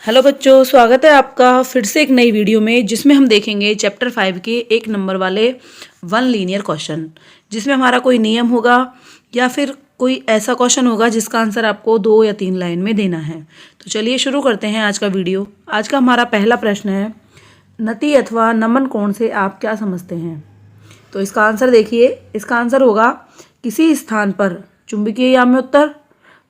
Hello बच्चों, स्वागत है आपका फिर से एक नई वीडियो में जिसमें हम देखेंगे चैप्टर 5 के 1 नंबर वाले 1 लीनियर क्वेश्चन, जिसमें हमारा कोई नियम होगा या फिर कोई ऐसा क्वेश्चन होगा जिसका आंसर आपको 2 या 3 लाइन में देना है। तो चलिए शुरू करते हैं आज का वीडियो। आज का हमारा पहला प्रश्न है, नति अथवा नमन कोण से आप क्या समझते हैं। तो इसका आंसर देखिए, इसका आंसर होगा किसी स्थान पर चुंबकीय याम्योत्तर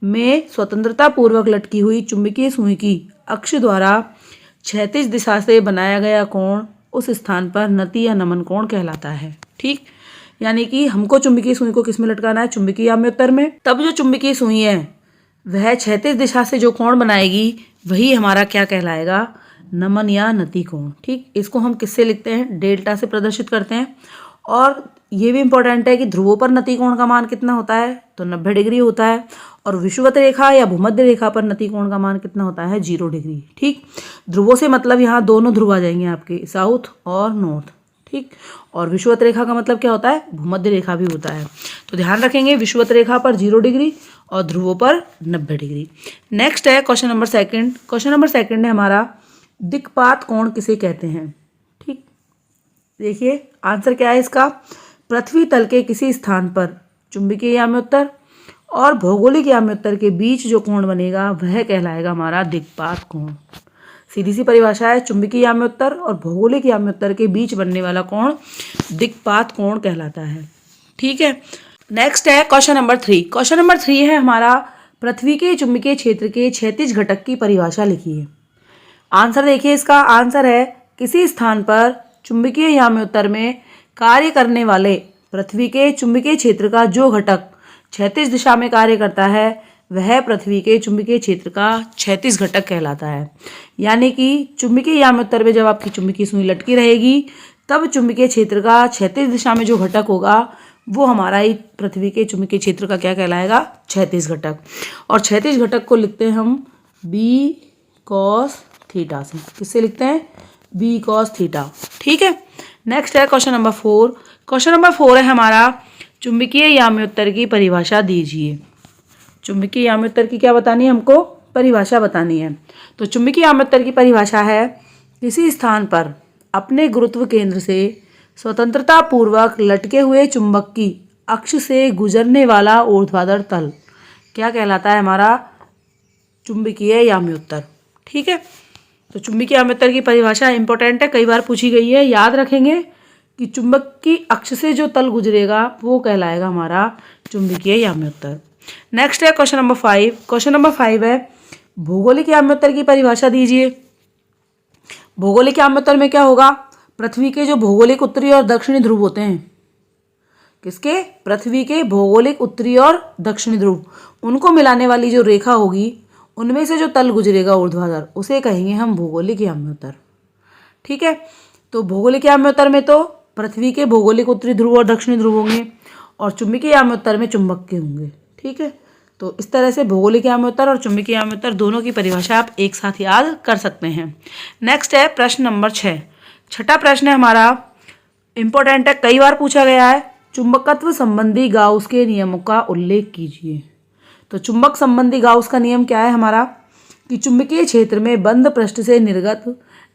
में स्वतंत्रता पूर्वक लटकी हुई चुंबकीय सुई की अक्ष द्वारा क्षैतिज दिशा से बनाया गया कोण उस स्थान पर नति या नमन कोण कहलाता है। ठीक, यानी कि हमको चुंबकीय सुई को किस में लटकाना है, चुंबकीय याम्योत्तर में। तब जो चुंबकीय सुई है वह क्षैतिज दिशा से जो कोण बनाएगी वही हमारा क्या कहलाएगा, नमन या नति कोण। ठीक, इसको हम किससे लिखते हैं, डेल्टा से प्रदर्शित करते हैं। और ये भी इंपॉर्टेंट है कि ध्रुवों पर नति कोण का मान कितना होता है, तो 90 डिग्री होता है। और विषुवत रेखा या भूमध्य रेखा पर नति कोण का मान कितना होता है, 0 डिग्री। ठीक, ध्रुवों से मतलब यहाँ दोनों ध्रुव आ जाएंगे आपके, साउथ और नॉर्थ। ठीक, और विषुवत रेखा का मतलब क्या होता है, भूमध्य रेखा भी होता है। तो ध्यान रखेंगे, विषुवत रेखा पर 0 डिग्री और ध्रुवों पर 90 डिग्री। नेक्स्ट है question number second. Question number second है हमारा, दिक्पात कोण किसे कहते हैं। ठीक, देखिए आंसर क्या है इसका, पृथ्वी तल के किसी स्थान पर चुंबकीय याम्योत्तर और भौगोलिक याम्योत्तर के बीच जो कोण बनेगा वह कहलाएगा हमारा दिक्पात कोण। सीधी सी परिभाषा है, चुंबकीय याम्योत्तर और भौगोलिक याम्योत्तर के बीच बनने वाला कोण दिक्पात कोण कहलाता है। ठीक है, नेक्स्ट है क्वेश्चन नंबर 3। क्वेश्चन नंबर 3 है हमारा, पृथ्वी के चुंबकीय क्षेत्र के क्षैतिज घटक की परिभाषा लिखिए। आंसर देखिए, इसका आंसर है किसी स्थान पर चुंबकीय याम्योत्तर में कार्य करने वाले पृथ्वी के चुंबकीय क्षेत्र का जो घटक क्षैतिज दिशा में कार्य करता है वह पृथ्वी के चुंबकीय क्षेत्र का क्षैतिज घटक कहलाता है। यानी कि चुंबकीय याम्योत्तर में जब आपकी चुंबकीय सुई लटकी रहेगी तब चुंबकीय क्षेत्र का क्षैतिज दिशा में जो घटक होगा वो हमारा ही पृथ्वी के चुंबकीय क्षेत्र का क्या कहलाएगा, क्षैतिज घटक। और क्षैतिज घटक को लिखते हैं हम बी कॉस थीटा से। किससे लिखते हैं, बी कॉस थीटा। ठीक है, नेक्स्ट है क्वेश्चन नंबर 4। क्वेश्चन नंबर 4 है हमारा, चुंबकीय याम्योत्तर की परिभाषा दीजिए। चुंबकीय याम्योत्तर की क्या बतानी है, हमको परिभाषा बतानी है। तो चुंबकीय याम्योत्तर की परिभाषा है, किसी स्थान पर अपने गुरुत्व केंद्र से स्वतंत्रता पूर्वक लटके हुए चुंबक की अक्ष से गुजरने वाला ऊर्ध्वाधर तल क्या कहलाता है, हमारा चुंबकीय याम्योत्तर। ठीक है, तो चुंबकीय याम्योत्तर की परिभाषा इंपॉर्टेंट है, कई बार पूछी गई है। याद रखेंगे कि चुंबक की अक्ष से जो तल गुजरेगा वो कहलाएगा हमारा चुंबकीय याम्योत्तर। नेक्स्ट है क्वेश्चन नंबर 5। क्वेश्चन नंबर 5 है, भौगोलिक याम्योत्तर की परिभाषा दीजिए। भौगोलिक याम्योत्तर में क्या होगा, पृथ्वी के जो भौगोलिक उत्तरी और दक्षिणी ध्रुव होते हैं, किसके, पृथ्वी के भौगोलिक उत्तरी और दक्षिणी ध्रुव, उनको मिलाने वाली जो रेखा होगी उनमें से जो तल गुजरेगा ऊर्ध्वाधर उसे कहेंगे हम भौगोलिक याम्योत्तर। ठीक है, तो भौगोलिक याम्योत्तर में तो पृथ्वी के भौगोलिक उत्तरी ध्रुव और दक्षिणी ध्रुव होंगे और चुंबकीय याम्योत्तर में चुंबक के होंगे। ठीक है, तो इस तरह से भौगोलिक याम्योत्तर और चुंबकीय याम्योत्तर दोनों की परिभाषा आप एक साथ याद कर सकते हैं। नेक्स्ट है प्रश्न नंबर 6। छठा प्रश्न है हमारा, इंपॉर्टेंट है, कई बार पूछा गया है, चुंबकत्व संबंधी गाउस के नियमों का उल्लेख कीजिए। तो चुंबक संबंधी गाउस का नियम क्या है हमारा, कि चुंबकीय क्षेत्र में बंद पृष्ठ से निर्गत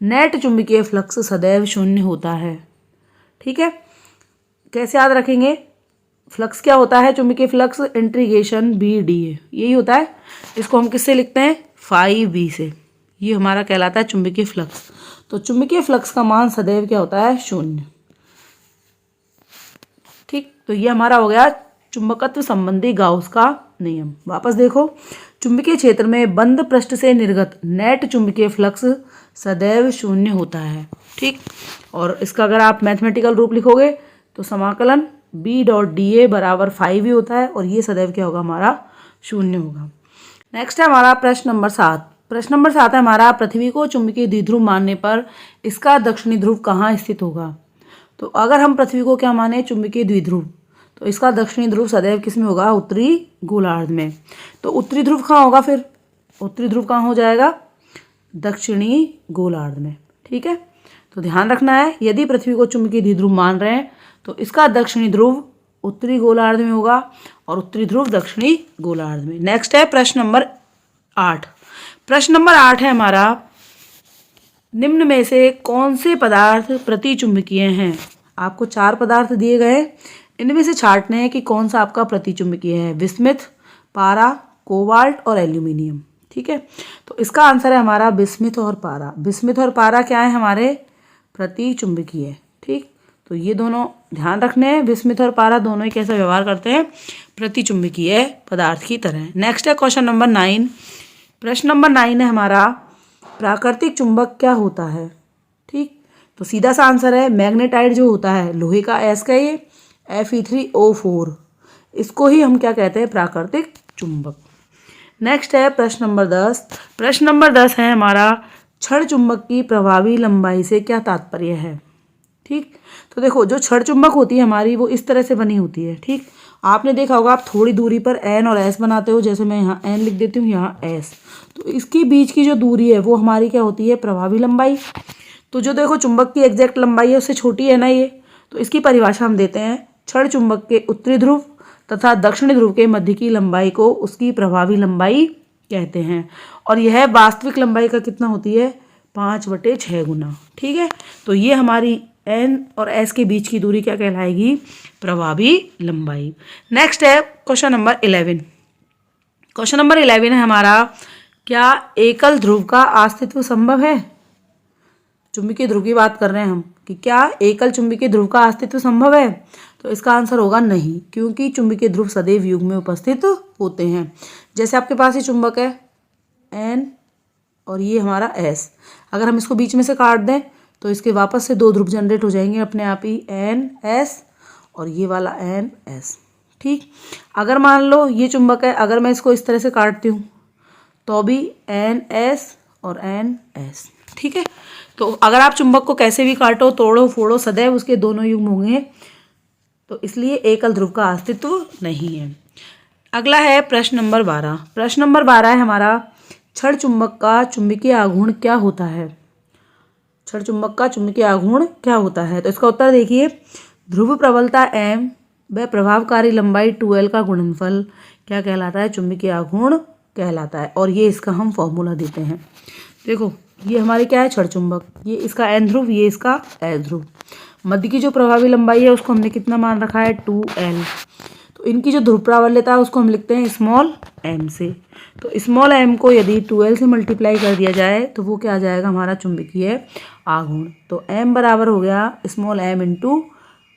नेट चुंबकीय फ्लक्स सदैव शून्य होता है। ठीक है, कैसे याद रखेंगे, फ्लक्स क्या होता है, चुंबकीय flux integration B D A, यही होता है। इसको हम किससे लिखते हैं, फाई बी से। ये हमारा कहलाता है चुंबकीय फ्लक्स। तो चुंबकीय फ्लक्स का मान सदैव क्या होता है, 0। ठीक, तो ये हमारा हो गया चुंबकत्व संबंधी गाउस का नियम। वापस देखो, चुंबकीय क्षेत्र में बंद पृष्ठ से निर्गत नेट चुंबकीय फ्लक्स सदैव 0 होता है। ठीक, और इसका अगर आप मैथमेटिकल रूप लिखोगे तो समाकलन बी डॉट डी ए बराबर 5 ही होता है और ये सदैव क्या होगा, हमारा 0 होगा। नेक्स्ट है हमारा प्रश्न नंबर 7। प्रश्न नंबर 7 है हमारा, पृथ्वी को चुंबकीय द्विध्रुव मानने पर इसका दक्षिणी ध्रुव कहाँ स्थित होगा। तो अगर हम पृथ्वी को क्या माने, चुंबकीय द्विध्रुव, तो इसका दक्षिणी ध्रुव सदैव किस में होगा, उत्तरी गोलार्ध में। तो उत्तरी ध्रुव कहाँ होगा, फिर उत्तरी ध्रुव कहाँ हो जाएगा, दक्षिणी गोलार्ध में। ठीक है, तो ध्यान रखना है, यदि पृथ्वी को चुंबकीय द्विध्रुव मान रहे हैं तो इसका दक्षिणी ध्रुव उत्तरी गोलार्ध में होगा और उत्तरी ध्रुव दक्षिणी गोलार्ध में। नेक्स्ट है प्रश्न नंबर 8। प्रश्न नंबर 8 है हमारा, निम्न में से कौन से पदार्थ प्रतिचुंबकीय हैं? आपको 4 पदार्थ दिए गए, इनमें से छांटने हैं कि कौन सा आपका प्रतिचुंबकीय है। बिस्मिथ, पारा, कोबाल्ट और एल्यूमिनियम। ठीक है, तो इसका आंसर है हमारा बिस्मिथ और पारा। बिस्मिथ और पारा क्या है हमारे? प्रतिचुंबकीय। ठीक, तो ये दोनों ध्यान रखने हैं, बिस्मिथ और पारा दोनों ही कैसा व्यवहार करते हैं? प्रतिचुंबकीय पदार्थ की तरह। नेक्स्ट है क्वेश्चन नंबर 9। प्रश्न नंबर 9 है हमारा, प्राकृतिक चुंबक क्या होता है? ठीक, तो सीधा सा आंसर है मैग्नेटाइट जो होता है, लोहे का एस का ये Fe3O4, इसको ही हम क्या कहते हैं? प्राकृतिक चुंबक। नेक्स्ट है प्रश्न नंबर 10। प्रश्न नंबर 10 है हमारा, छड़ चुंबक की प्रभावी लंबाई से क्या तात्पर्य है? ठीक, तो देखो जो छड़ चुंबक होती है हमारी वो इस तरह से बनी होती है। ठीक, आपने देखा होगा, आप थोड़ी दूरी पर एन और एस बनाते हो, जैसे मैं यहाँ एन लिख देती हूँ, यहाँ एस, तो इसके बीच की जो दूरी है वो हमारी क्या होती है? प्रभावी लंबाई। तो जो देखो चुंबक की एग्जैक्ट लंबाई है उससे छोटी है ना ये, तो इसकी परिभाषा हम देते हैं, छड़ चुंबक के उत्तरी ध्रुव तथा दक्षिणी ध्रुव के मध्य की लंबाई को उसकी प्रभावी लंबाई कहते हैं। और यह वास्तविक लंबाई का कितना होती है? 5/6 गुना। ठीक है, तो ये हमारी एन और एस के बीच की दूरी क्या कहलाएगी? प्रभावी लंबाई। नेक्स्ट है क्वेश्चन नंबर 11। क्वेश्चन नंबर 11 है हमारा, क्या एकल ध्रुव का अस्तित्व संभव है? चुंबकीय ध्रुव की बात कर रहे हैं हम कि क्या एकल चुंबकीय ध्रुव का अस्तित्व संभव है? तो इसका आंसर होगा नहीं, क्योंकि चुंबकीय ध्रुव सदैव युग्म में उपस्थित होते हैं। जैसे आपके पास ये चुंबक है एन और ये हमारा एस, अगर हम इसको बीच में से काट दें तो इसके वापस से 2 ध्रुव जनरेट हो जाएंगे अपने आप ही, एन एस और ये वाला एन एस। ठीक, अगर मान लो ये चुंबक है, अगर मैं इसको इस तरह से काटती हूँ तो भी एन एस और एन एस। ठीक है, तो अगर आप चुंबक को कैसे भी काटो, तोड़ो फोड़ो, सदैव उसके दोनों युग्म होंगे, तो इसलिए एकल ध्रुव का अस्तित्व नहीं है। अगला है प्रश्न नंबर 12। प्रश्न नंबर 12 है हमारा, छड़ चुंबक का चुंबकीय आघूर्ण क्या होता है? छड़ चुंबक का चुंबकीय आघूर्ण क्या होता है? तो इसका उत्तर देखिए, ध्रुव प्रबलता m व प्रभावकारी लंबाई 2l का गुणनफल क्या कहलाता है? चुंबकीय आघूर्ण कहलाता है। और ये इसका हम फॉर्मूला देते हैं। देखो ये हमारे क्या है? छड़ चुंबक, ये इसका n ध्रुव, ये इसका s ध्रुव, मध्य की जो प्रभावी लंबाई है उसको हमने कितना मान रखा है? 2l। तो इनकी जो ध्रुव प्राबल्यता है उसको हम लिखते हैं स्मॉल m से। तो स्मॉल m को यदि 2l से मल्टीप्लाई कर दिया जाए तो वो क्या आ जाएगा? हमारा चुंबकीय आघूर्ण। तो m बराबर हो गया स्मॉल m इंटू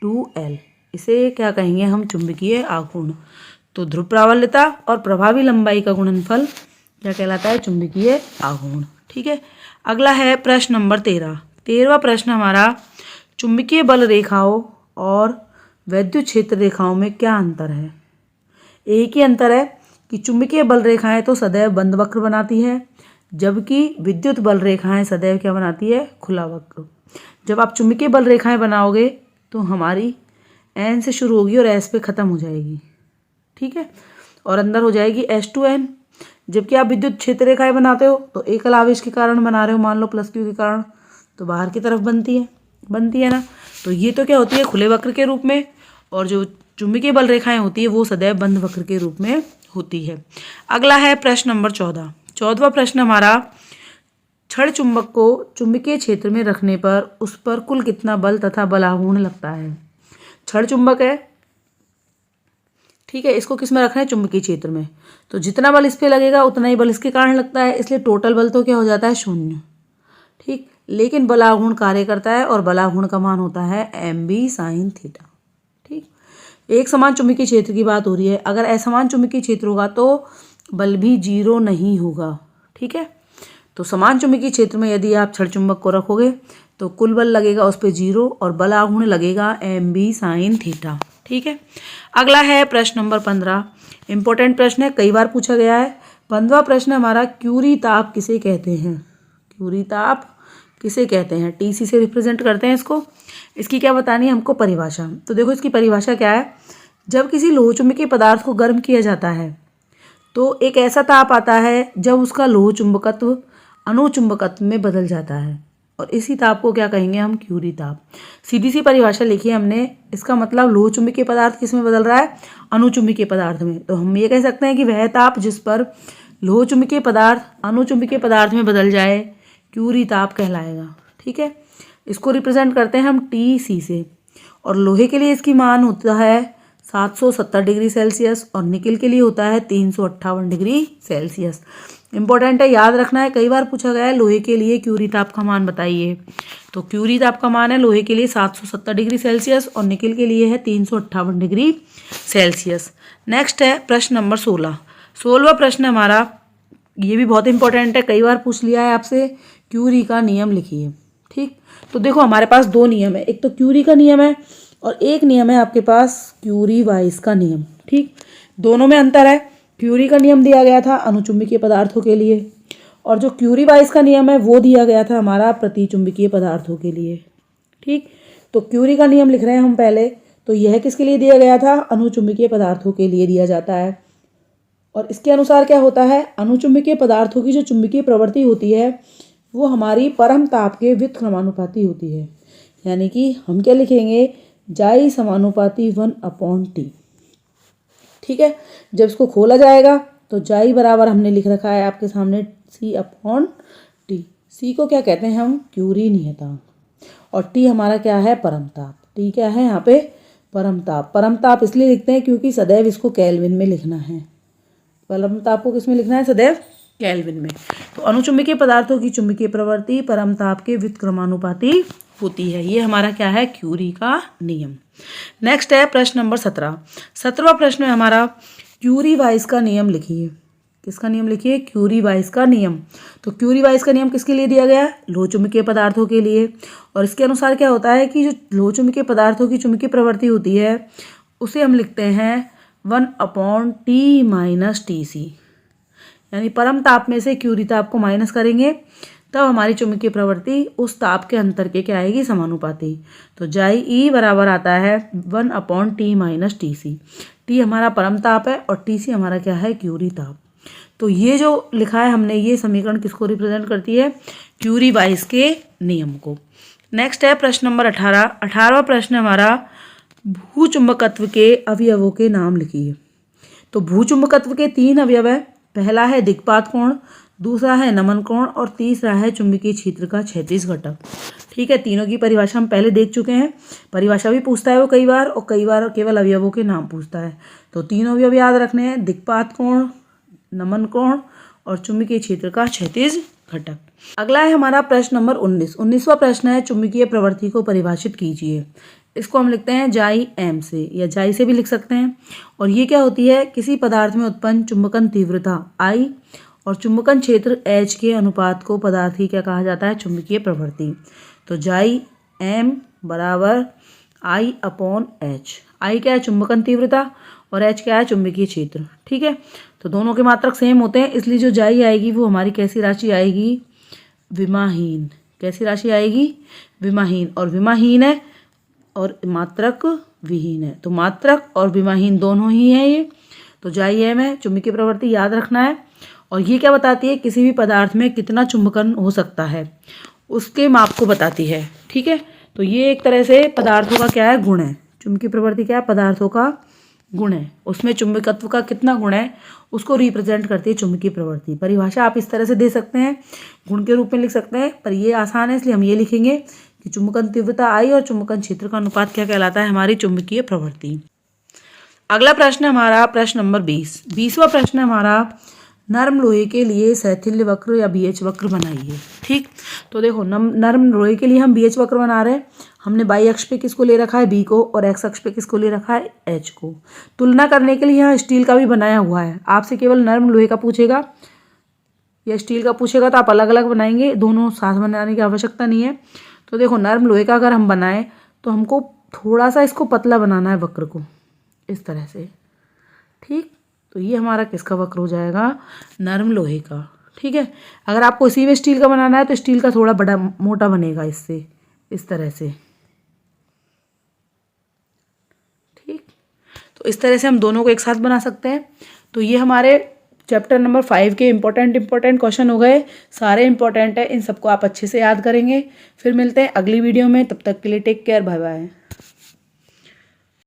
2l, इसे क्या कहेंगे हम? चुंबकीय आघूर्ण। तो ध्रुव प्राबल्यता और प्रभावी लंबाई का गुणनफल क्या कहलाता है? चुंबकीय आघूर्ण। ठीक है, अगला है प्रश्न नंबर 13। 13वां प्रश्न हमारा, चुंबकीय बल रेखाओं और वैद्युत क्षेत्र रेखाओं में क्या अंतर है? एक ही अंतर है कि चुंबकीय बल रेखाएं तो सदैव बंद वक्र बनाती है, जबकि विद्युत बल रेखाएं सदैव क्या बनाती है? खुला वक्र। जब आप चुंबकीय बल रेखाएं बनाओगे तो हमारी एन से शुरू होगी और एस पे ख़त्म हो जाएगी। ठीक है, और अंदर हो जाएगी S2n। जबकि आप विद्युत क्षेत्र रेखाएं बनाते हो तो एकल आवेश के कारण बना रहे हो, मान लो प्लस क्यू के कारण, तो बाहर की तरफ बनती है ना। तो ये तो क्या होती है? खुले वक्र के रूप में, और जो चुंबकीय बल रेखाएं होती है वो सदैव बंद वक्र के रूप में होती है। अगला है प्रश्न नंबर 14। 14वां प्रश्न हमारा, छड़ चुंबक को चुंबकीय क्षेत्र में रखने पर उस पर कुल कितना बल तथा बलाघूर्ण लगता है? छड़ चुंबक है, ठीक है, इसको किस में रखना है? चुंबकीय क्षेत्र में। तो जितना बल इस पे लगेगा उतना ही बल इसके कारण लगता है, इसलिए टोटल बल तो क्या हो जाता है? 0। ठीक, लेकिन बलाघूर्ण कार्य करता है और बलाघूर्ण का मान होता है mb sin थीटा। ठीक, एक समान चुंबकीय क्षेत्र की बात हो रही है, अगर असमान चुंबकीय क्षेत्र होगा तो बल भी 0 नहीं होगा। ठीक है, तो समान चुंबकीय क्षेत्र में यदि आप छड़ चुंबक को रखोगे तो कुल बल लगेगा उस पर 0 और बलाघूर्ण लगेगा mb sin थीटा। ठीक है, अगला है प्रश्न नंबर 15। इंपॉर्टेंट प्रश्न है, कई बार पूछा गया है। 15वां प्रश्न हमारा, क्यूरी ताप किसे कहते हैं? क्यूरी ताप किसे कहते हैं? टीसी से रिप्रेजेंट करते हैं इसको। इसकी क्या बतानी है हमको? परिभाषा। तो देखो इसकी परिभाषा क्या है, जब किसी लोह चुंबकीय पदार्थ को गर्म किया जाता है तो एक ऐसा ताप आता है जब उसका लोह चुंबकत्व अनुचुंबकत्व में बदल जाता है, और इसी ताप को क्या कहेंगे हम? क्यूरी ताप। सीधी सी परिभाषा लिखी है हमने, इसका मतलब लोह चुंबकीय पदार्थ किस में बदल रहा है? अनुचुंबकीय पदार्थ में। तो हम ये कह सकते हैं कि वह ताप जिस पर लोह चुंबकीय पदार्थ अनुचुंबकीय पदार्थ में बदल जाए, क्यूरी ताप कहलाएगा। ठीक है, इसको रिप्रेजेंट करते हैं हम TC से, और लोहे के लिए इसकी मान होता है 770 डिग्री सेल्सियस और निकिल के लिए होता है 358 डिग्री सेल्सियस। इंपॉर्टेंट है, याद रखना है, कई बार पूछा गया है लोहे के लिए क्यूरी ताप का मान बताइए। तो क्यूरी ताप का मान है लोहे के लिए 770 डिग्री सेल्सियस और निकिल के लिए है 358 डिग्री सेल्सियस। नेक्स्ट है प्रश्न नंबर 16। 16वां प्रश्न हमारा, ये भी बहुत इंपॉर्टेंट है, कई बार पूछ लिया है आपसे, क्यूरी का नियम लिखिए। ठीक, तो देखो हमारे पास दो नियम है, एक तो क्यूरी का नियम है और एक नियम है आपके पास क्यूरी वाइस का नियम। ठीक, दोनों में अंतर है। क्यूरी का नियम दिया गया था अनुचुंबकीय पदार्थों के लिए, और जो क्यूरी वाइस का नियम है वो दिया गया था हमारा प्रतिचुंबकीय पदार्थों के लिए। ठीक, तो क्यूरी का नियम लिख रहे हैं हम पहले, तो यह किसके लिए दिया गया था? अनुचुंबकीय पदार्थों के लिए दिया जाता है। और इसके अनुसार क्या होता है, अनुचुंबकीय पदार्थों की जो चुंबकीय प्रवृत्ति होती है वो हमारी परम ताप के व्युत्क्रमानुपाती होती है। यानी कि हम क्या लिखेंगे, जाई समानुपाती 1/T। ठीक है, जब इसको खोला जाएगा तो जाई बराबर हमने लिख रखा है आपके सामने C/T। C को क्या कहते हैं हम? क्यूरी नियतांक, और T हमारा क्या है? परम ताप। T क्या है यहाँ पे? परम ताप। परम ताप इसलिए लिखते हैं क्योंकि सदैव इसको केल्विन में लिखना है। परम ताप को किस में लिखना है? सदैव केल्विन में। तो अनुचुंबकीय पदार्थों की चुंबकीय प्रवृत्ति परम ताप के व्युत्क्रमानुपाती होती है। ये हमारा क्या है? क्यूरी का नियम। नेक्स्ट है प्रश्न नंबर 17। 17वां प्रश्न है हमारा, क्यूरी वाइस का नियम लिखिए। किसका नियम लिखिए? क्यूरी वाइस का नियम। तो क्यूरी वाइस का नियम किसके लिए दिया गया है? लोह चुंबकीय पदार्थों के लिए। और इसके अनुसार क्या होता है कि जो लोह चुंबकीय पदार्थों की चुंबकीय प्रवृत्ति होती है उसे हम लिखते हैं 1/T - TC। यानी परम ताप में से क्यूरी ताप को माइनस करेंगे तब हमारी चुंबकीय प्रवृत्ति उस ताप के अंतर के क्या आएगी? समानुपाती। तो जाई E बराबर आता है 1/T - TC। T हमारा परम ताप है और TC हमारा क्या है? क्यूरी ताप। तो ये जो लिखा है हमने, ये समीकरण किसको रिप्रेजेंट करती है? क्यूरी वाइस के नियम को। नेक्स्ट है प्रश्न नंबर 18। 18वां प्रश्न हमारा, भूचुंबकत्व के अवयवों के नाम लिखिए। तो भूचुंबकत्व के 3 अवयव है। पहला है दिक्पात कोण, दूसरा है नमन कोण और तीसरा है चुंबकीय क्षेत्र का क्षैतिज घटक। ठीक है, तीनों की परिभाषा हम पहले देख चुके हैं। परिभाषा भी पूछता है वो कई बार, और कई बार केवल अवयवों के नाम पूछता है। तो तीनों अवयव याद रखने हैं, दिक्पात कोण, नमन कोण और चुंबकीय क्षेत्र का क्षैतिज घटक। अगला है हमारा प्रश्न नंबर 19। 19वां प्रश्न है, चुंबकीय प्रवृत्ति को परिभाषित कीजिए। इसको हम लिखते हैं जाई M से, या जाई से भी लिख सकते हैं। और ये क्या होती है? किसी पदार्थ में उत्पन्न चुंबकन तीव्रता I और चुंबकन क्षेत्र H के अनुपात को पदार्थ की क्या कहा जाता है? चुंबकीय प्रवृत्ति। तो जाई M बराबर I/H। I क्या है? चुंबकन तीव्रता, और H क्या है? चुंबकीय क्षेत्र। ठीक है, तो दोनों के मात्रक सेम होते हैं, इसलिए जो जाई आएगी वो हमारी कैसी राशि आएगी? विमाहीन। कैसी राशि आएगी? विमाहीन। और विमाहीन है और मात्रक विहीन है, तो मात्रक और विमाहीन दोनों ही हैं ये। तो जाई M है, चुंबकीय प्रवृत्ति याद रखना है। और ये क्या बताती है? किसी भी पदार्थ में कितना चुंबकन हो सकता है उसके माप को बताती है। ठीक है, तो ये एक तरह से पदार्थों का क्या है? गुण है। चुंबकीय प्रवृत्ति क्या है? पदार्थों का गुण है। उसमें चुंबकत्व का कितना गुण है उसको रिप्रेजेंट करती है चुंबकीय प्रवृत्ति। परिभाषा आप इस तरह से दे सकते हैं, गुण के रूप में लिख सकते हैं, पर ये आसान है इसलिए हम ये लिखेंगे कि चुंबकन तीव्रता I और चुंबकन क्षेत्र का अनुपात क्या कहलाता है? हमारी चुंबकीय प्रवृत्ति। अगला प्रश्न हमारा प्रश्न नंबर 20। 20वां प्रश्न हमारा, नर्म लोहे के लिए शैथिल्य वक्र या BH वक्र बनाइए। ठीक, तो देखो नर्म लोहे के लिए हम BH वक्र बना रहे हैं। हमने बाई अक्ष पे किसको ले रखा है? B को, और एक्स अक्ष पे किसको ले रखा है? H को। तुलना करने के लिए यहाँ स्टील का भी बनाया हुआ है। आपसे केवल नर्म लोहे का पूछेगा या स्टील का पूछेगा तो आप अलग अलग बनाएंगे, दोनों साथ बनाने की आवश्यकता नहीं है। तो देखो नर्म लोहे का अगर हम बनाएं तो हमको थोड़ा सा इसको पतला बनाना है वक्र को, इस तरह से। ठीक, तो ये हमारा किसका वक्र हो जाएगा? नर्म लोहे का। ठीक है, अगर आपको इसी में स्टील का बनाना है तो स्टील का थोड़ा बड़ा मोटा बनेगा इससे, इस तरह से। ठीक, तो इस तरह से हम दोनों को एक साथ बना सकते हैं। तो ये हमारे चैप्टर नंबर 5 के इंपॉर्टेंट क्वेश्चन हो गए। सारे इंपॉर्टेंट है, इन सबको आप अच्छे से याद करेंगे। फिर मिलते हैं अगली वीडियो में, तब तक के लिए टेक केयर, बाय बाय।